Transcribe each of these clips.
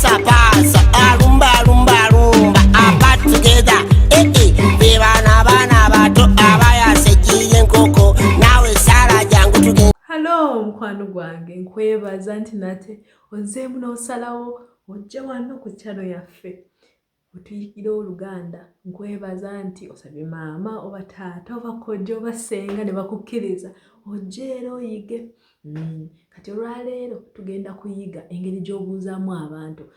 pasa pasa, rumba rumba rumba, back together. Bebana bana bato abaya sekiye nkoko nawe sala jangu tugenda. Hello mukwano gwange nkwebaza nti nate onzeemu n'osalawo ojja wano ku channel yaffe otuyigira Oluganda. Nkwebaza nti osabye maama oba taata oba kojja oba ssenga ne bakukkiriza ojja era oyige. Kati olwaleero tugenda kuyiga engeri gy'obuuzaamu abantu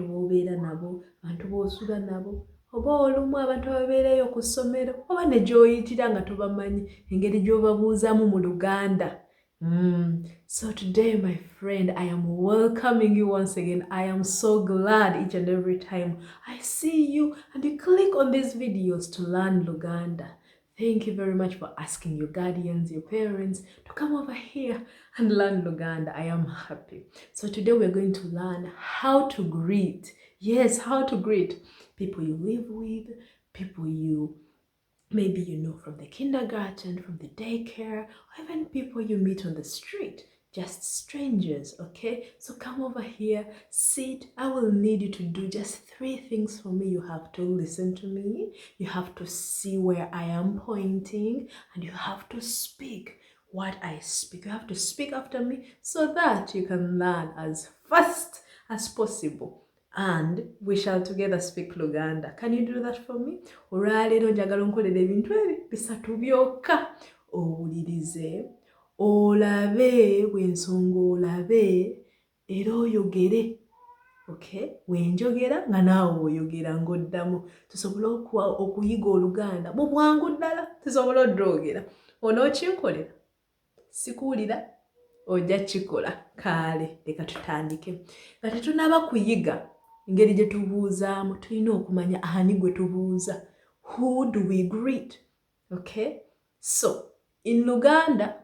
b'obeera nabo, bantu b'osula nabo, oba olumu abantu ababeerayo ku ssomero oba ne gy'oyitira nga tobamanyi, engeri gy'obabuuzaamu mu Luganda. So today, my friend, I am welcoming you once again. I am so glad each and every time I see you and you click on these videos to learn Luganda. Thank you very much for asking your guardians, your parents to come over here and learn Luganda. I am happy. So today we're going to learn how to greet. Yes, how to greet people you live with, people maybe you know from the kindergarten, from the daycare, or even people you meet on the street, just strangers, okay? So come over here, sit. I will need you to do just 3 things for me. You have to listen to me, you have to see where I am pointing, and you have to speak what I speak. You have to speak after me so that you can learn as fast as possible. And we shall together speak Luganda. Can you do that for me? Olwaleero njagala onkolera ebintu bisatu byokka. Owulirize, olabe bw'ensonga olabe, era oyogere. Okay? Wenjogera nga naawe oyogera ng'oddamu. Tusobole okuyiga Oluganda mu bwangu ddala. Tusobole oddogera. Onookinkolera? Sikuwulira? Ojja kikola. Kale, leka tutandike. Nga tetunnaba kuyiga engeri gye tubuuzaamu tulina okumanya ani gwe tubuuza. Who do we greet? Okay? So, in Luganda,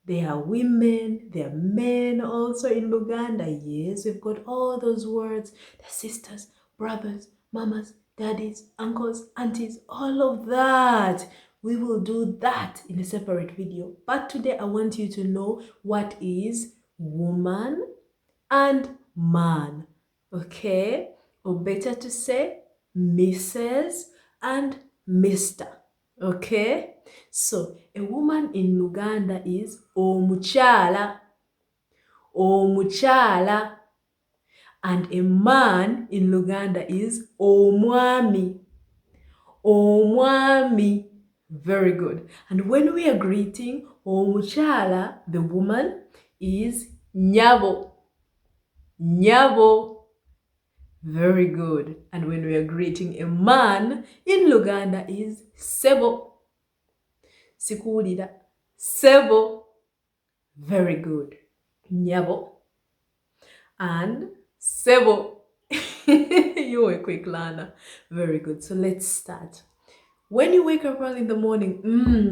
there are women, there are men also in Luganda. Yes, we've got all those words. The sisters, brothers, mamas, daddies, uncles, aunties, all of that. We will do that in a separate video. But today I want you to know what is woman and man. Okay? Or better to say Mrs. and Mr. Okay? So, a woman in Luganda is omukyala. Omukyala. And a man in Luganda is omwami. Omwami. Very good. And when we are greeting omukyala, the woman, is nyabo. Nyabo. Very good. And when we are greeting a man in Luganda is sebo. Sikuwulira. Sebo. Very good. Nyabo and sebo. You were a quick learner. Very good. So let's start. When you wake up early in the morning,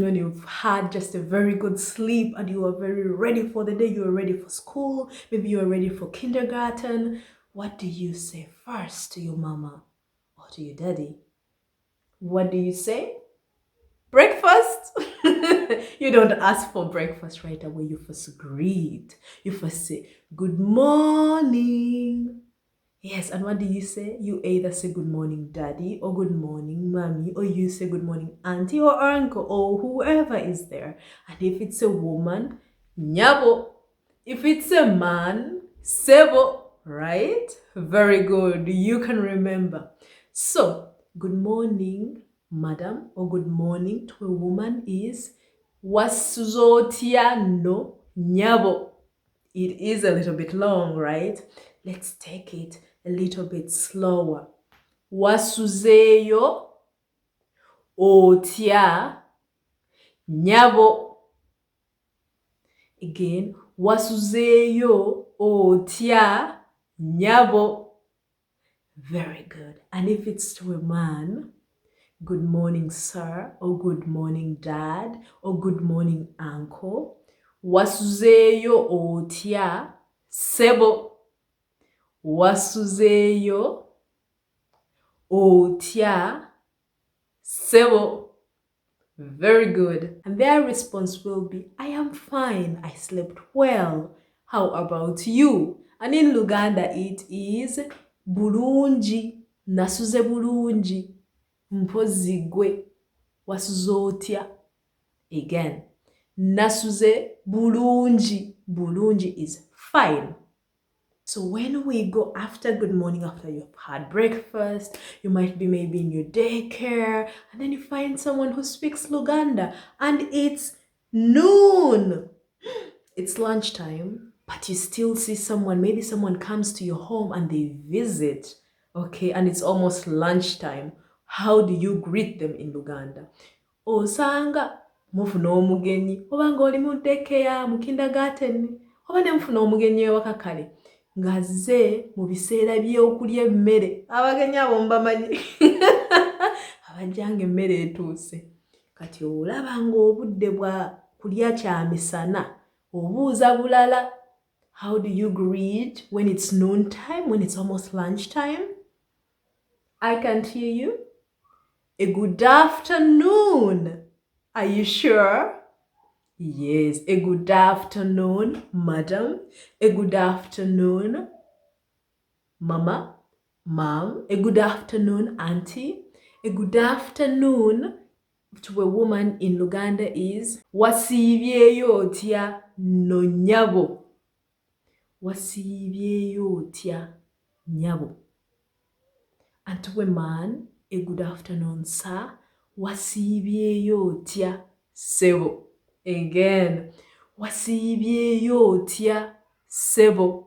when you've had just a very good sleep and you are very ready for the day, you are ready for school, maybe you are ready for kindergarten, what do you say first to your mama or to your daddy? What do you say? Breakfast? You don't ask for breakfast right away. You first greet. You first say, good morning. Yes, and what do you say? You either say good morning daddy or good morning mommy, or you say good morning auntie or uncle or whoever is there. And if it's a woman, nyabo. If it's a man, sebo. Right? Very good. You can remember. So, good morning, madam, or good morning to a woman is wasuzotia no nyabo. It is a little bit long, right? Let's take it a little bit slower. Wasuzeyo otia nyabo. Again, wasuzeyo otia nyabo. Very good. And if it's to a man, good morning, sir, or good morning, dad, or good morning, uncle. Wasuzeyo otia sebo. Wasuzeyo otia sebo. Very good. And their response will be, I am fine. I slept well. How about you? And in Luganda, it is bulungi, nasuze bulungi, mpozzi gwe wasuze otya? Again, nasuze bulungi, bulungi is fine. So when we go after good morning, after you've had breakfast, you might be maybe in your daycare, and then you find someone who speaks Luganda, and it's noon. It's lunchtime, but you still see someone, maybe someone comes to your home and they visit, okay, and it's almost lunchtime. How do you greet them in Luganda? Osanga mufuna omugenyi, oba ng'oli mu daycare, mu kindergarten, oba ne mufuna omugenyi ewaka kale ng'azze mu biseera by'okulya emmere. Abagenyi abo mbamanyi abajjanga emmere etuuse. Kati olaba ng'obudde bwa kulya kya misana obuuza bulala. How do you greet when it's noontime, when it's almost lunchtime? I can't hear you. A good afternoon. Are you sure? Yes, a good afternoon, madam. A good afternoon, mama, mom. A good afternoon, auntie. A good afternoon to a woman in Luganda is wasiibyeyo otya no nnyabo. Wasiibyeyo otya nnyabo. And to a man, a good afternoon, sir. Wasiibyeyo otya sebo. Again, wasiibyeyo otya sebo.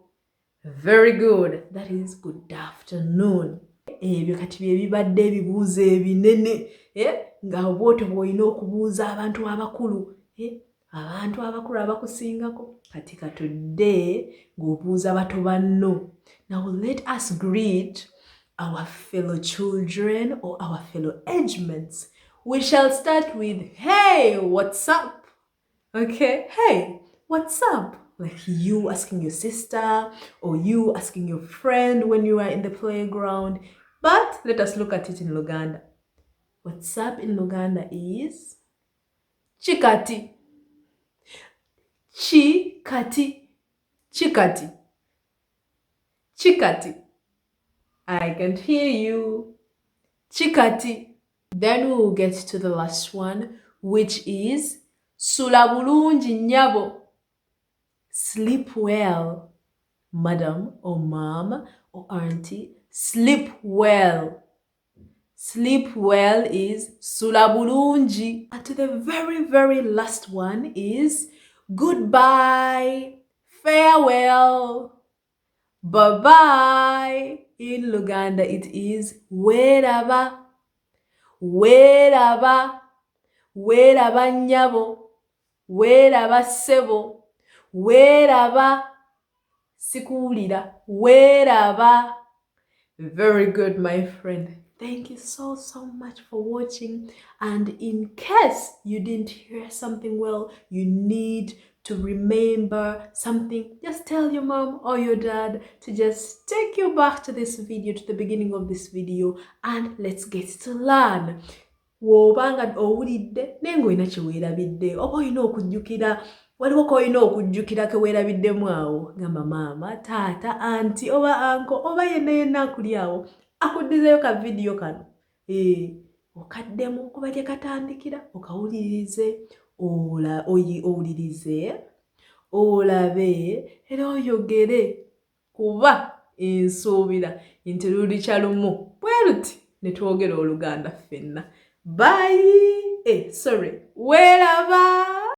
Very good. That is good afternoon. Ebyo kati bye bibadde ebibuuzo ebinene nga bw'otyo bw'olina okubuuza abantu abakulu abantu abakulu abakusingako kati katudde ng'obuuza bato banno. Now let us greet our fellow children or our fellow age mates. We shall start with, hey, what's up? Okay, hey, what's up? Like you asking your sister or you asking your friend when you are in the playground. But let us look at it in Luganda. What's up in Luganda is chikati. Chikati. Chikati. Chikati. I can't hear you. Chikati. Then we will get to the last one, which is sula bulungi nnyabo. Sleep well, madam or mom or auntie. Sleep well. Sleep well is sula bulungi. And to the very, very last one is goodbye, farewell, bye-bye. In Luganda it is weraba, weraba, weraba nnyabo, weraba ssebo, weraba sikuwulira, weraba. Very good, my friend. Thank you so much for watching. And in case you didn't hear something well, you need to remember something, just tell your mom or your dad to just take you back to this video, to the beginning of this video, and let's get to learn. Wobanga owulidde nengo ina kyeweerabidde oba olina okujjukira waliwo koolina okujjukira ke weerabiddemu awo gamba maama taata anti oba anko oba yenna akuli awo akuddizeyo ka vidiyo kano okaddemu kuba gye katandikira okawulirize owulirize olabe era oyogere kuba nsuubira nti luli lumu bwe luti ne twogera Oluganda ffenna. Bye. Sorry. Weraba.